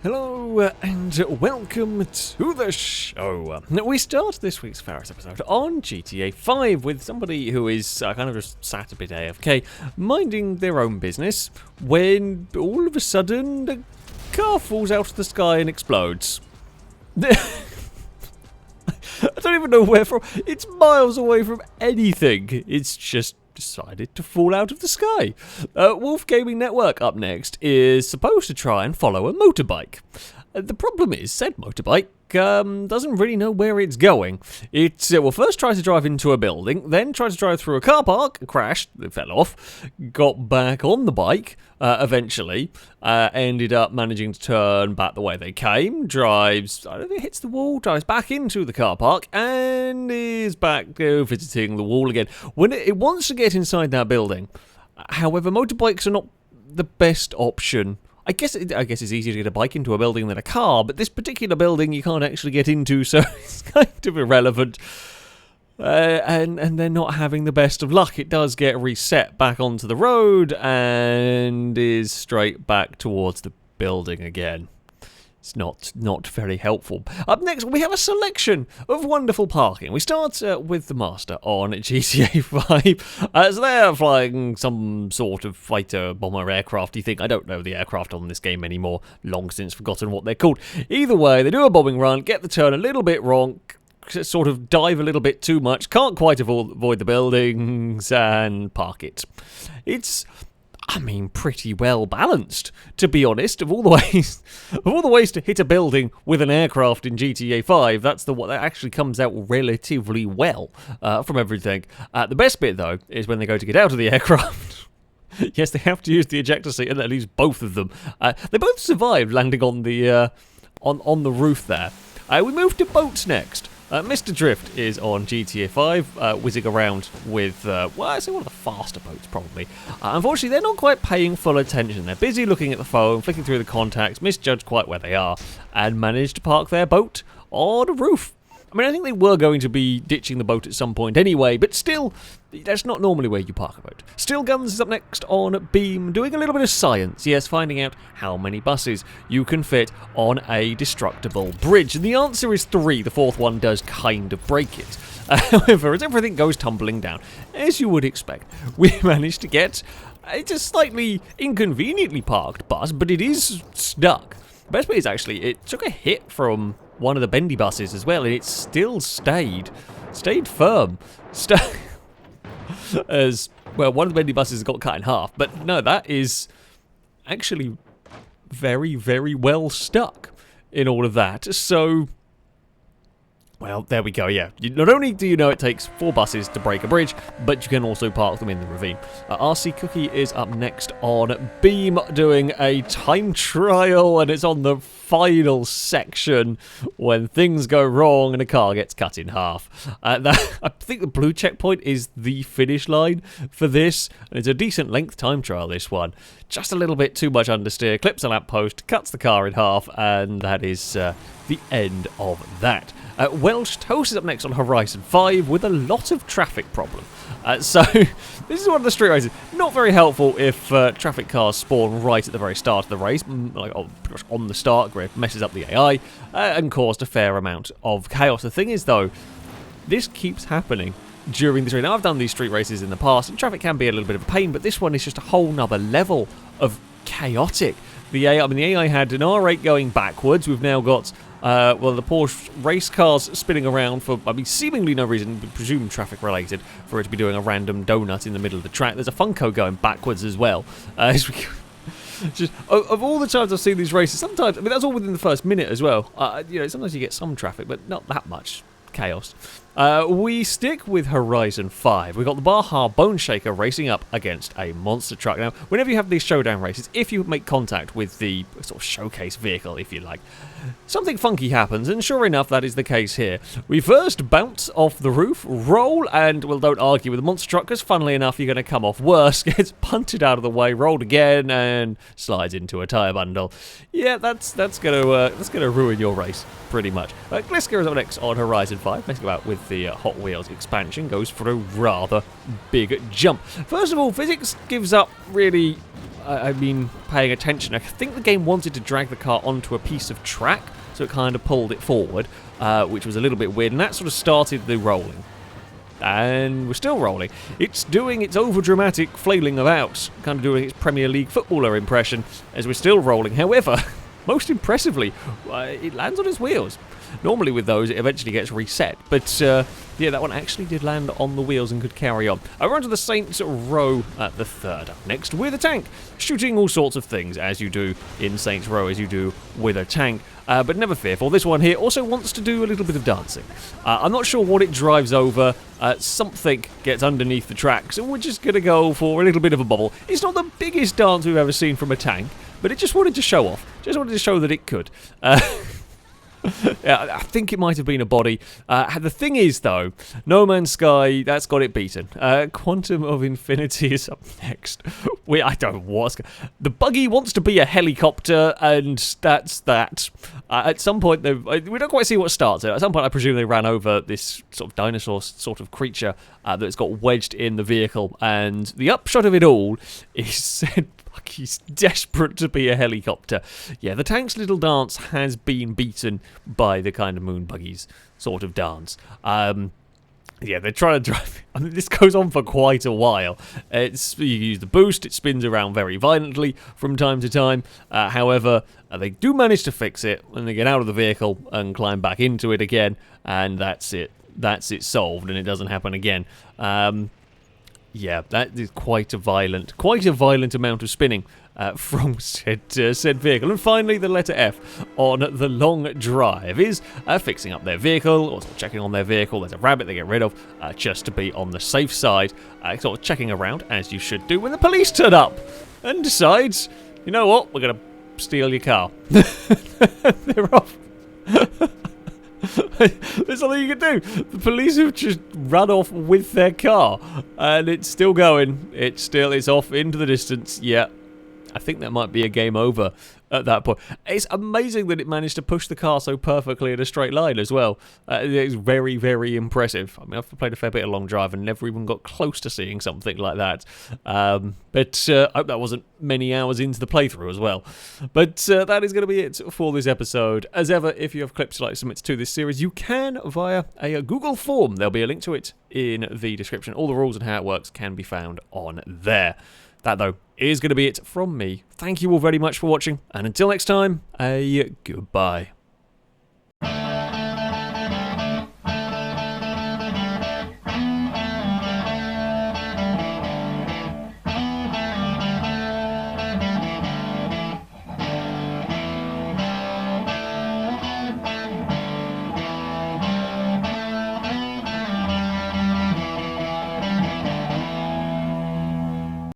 Hello and welcome to the show. We start this week's FailRace episode on GTA 5 with somebody who is kind of just sat a bit AFK, minding their own business, when all of a sudden the car falls out of the sky and explodes. I don't even know where from. It's miles away from anything. It's just decided to fall out of the sky. Wolf Gaming Network up next is supposed to try and follow a motorbike. The problem is, said motorbike doesn't really know where it's going. It will first try to drive into a building, then try to drive through a car park, crashed, it fell off, got back on the bike, eventually, ended up managing to turn back the way they came, drives, I don't think it hits the wall, drives back into the car park, and is back visiting the wall again. When it wants to get inside that building, however, motorbikes are not the best option. I guess it's easier to get a bike into a building than a car, but this particular building you can't actually get into, so it's kind of irrelevant. And they're not having the best of luck. It does get reset back onto the road and is straight back towards the building again. It's not very helpful. Up next, we have a selection of wonderful parking. We start with the Master on GTA 5. So they're flying some sort of fighter, bomber, aircrafty thing. I don't know the aircraft on this game anymore. Long since forgotten what they're called. Either way, they do a bombing run, get the turn a little bit wrong, sort of dive a little bit too much, can't quite avoid the buildings, and park it. It's, I mean, pretty well balanced, to be honest. Of all the ways to hit a building with an aircraft in GTA 5, that's the one that actually comes out relatively well from everything. The best bit, though, is when they go to get out of the aircraft. Yes, they have to use the ejector seat, and at least both of them. They both survived landing on the roof there. We move to boats next. MrDrift is on GTA 5, whizzing around with, well, I say one of the faster boats, probably. Unfortunately, they're not quite paying full attention. They're busy looking at the phone, flicking through the contacts, misjudged quite where they are, and managed to park their boat on a roof. I mean, I think they were going to be ditching the boat at some point anyway, but still, that's not normally where you park a boat. Still Guns is up next on Beam, doing a little bit of science, yes, finding out how many buses you can fit on a destructible bridge. And the answer is 3, the fourth one does kind of break it. However, as everything goes tumbling down, as you would expect, we managed to get a just slightly inconveniently parked bus, but it is stuck. The best bit is actually, it took a hit from one of the bendy buses as well, and it still stayed firm. As well, one of the bendy buses got cut in half, but no, that is actually very, very well stuck in all of that. So, well, there we go, yeah. Not only do you know it takes 4 buses to break a bridge, but you can also park them in the ravine. RC Cookie is up next on Beam, doing a time trial, and it's on the final section when things go wrong and a car gets cut in half. I think the blue checkpoint is the finish line for this, and it's a decent length time trial, this one. Just a little bit too much understeer, clips a lamppost, cuts the car in half, and that is the end of that. Welshtoast is up next on Horizon 5 with a lot of traffic problem. So, this is one of the street races. Not very helpful if traffic cars spawn right at the very start of the race, like on the start grid, messes up the AI, and caused a fair amount of chaos. The thing is, though, this keeps happening during the street. Now, I've done these street races in the past, and traffic can be a little bit of a pain, but this one is just a whole nother level of chaotic. The AI had an R8 going backwards. We've now got the Porsche race cars spinning around for, seemingly no reason, presume traffic related, for it to be doing a random donut in the middle of the track. There's a Funko going backwards as well. Just, of all the times I've seen these races, sometimes, that's all within the first minute as well. Sometimes you get some traffic, but not that much chaos. We stick with Horizon 5. We've got the Baja Bone Shaker racing up against a monster truck. Now, whenever you have these showdown races, if you make contact with the sort of showcase vehicle, if you like, something funky happens, and sure enough, that is the case here. We first bounce off the roof, roll, and, well, don't argue with the monster truck, because funnily enough, you're going to come off worse, gets punted out of the way, rolled again, and slides into a tyre bundle. Yeah, that's gonna ruin your race, pretty much. LxxA is up next on Horizon 5, messing about with the Hot Wheels expansion, goes for a rather big jump. First of all, physics gives up really I mean, paying attention, I think the game wanted to drag the car onto a piece of track, so it kind of pulled it forward, which was a little bit weird, and that sort of started the rolling. And we're still rolling. It's doing its over-dramatic flailing about, kind of doing its Premier League footballer impression, as we're still rolling. However, most impressively, it lands on its wheels. Normally with those, it eventually gets reset, but yeah, that one actually did land on the wheels and could carry on. We're on to the Saints Row at the third. Up next, with a tank, shooting all sorts of things, as you do in Saints Row, as you do with a tank. But never fear, for this one here also wants to do a little bit of dancing. I'm not sure what it drives over. Something gets underneath the track, so we're just going to go for a little bit of a bobble. It's not the biggest dance we've ever seen from a tank, but it just wanted to show off. Just wanted to show that it could. Yeah, I think it might have been a body. The thing is, though, No Man's Sky, that's got it beaten. Quantum of Infinity is up next. I don't know what's... The buggy wants to be a helicopter, and that's that. At some point, we don't quite see what starts it. At some point, I presume they ran over this sort of dinosaur sort of creature that's got wedged in the vehicle, and the upshot of it all is said... He's desperate to be a helicopter. Yeah, the tank's little dance has been beaten by the kind of moon buggies sort of dance. Yeah, they're trying to drive... I mean, this goes on for quite a while. You use the boost, it spins around very violently from time to time. However, they do manage to fix it when they get out of the vehicle and climb back into it again, and that's it. That's it solved, and it doesn't happen again. Yeah, that is quite a violent amount of spinning from said vehicle. And finally, the letter F on the long drive is fixing up their vehicle, or checking on their vehicle. There's a rabbit they get rid of, just to be on the safe side, sort of checking around, as you should do, when the police turn up and decides, you know what, we're going to steal your car. They're off. There's nothing you can do. The police have just run off with their car, and it's still going. It's off into the distance. Yeah, I think that might be a game over at that point. It's amazing that it managed to push the car so perfectly in a straight line as well. It's very, very impressive. I mean, I've played a fair bit of long drive and never even got close to seeing something like that. But I hope that wasn't many hours into the playthrough as well. But that is going to be it for this episode. As ever, if you have clips you'd like to submit to this series, you can via a Google form. There'll be a link to it in the description. All the rules and how it works can be found on there. That, though, is going to be it from me. Thank you all very much for watching, and until next time, a goodbye.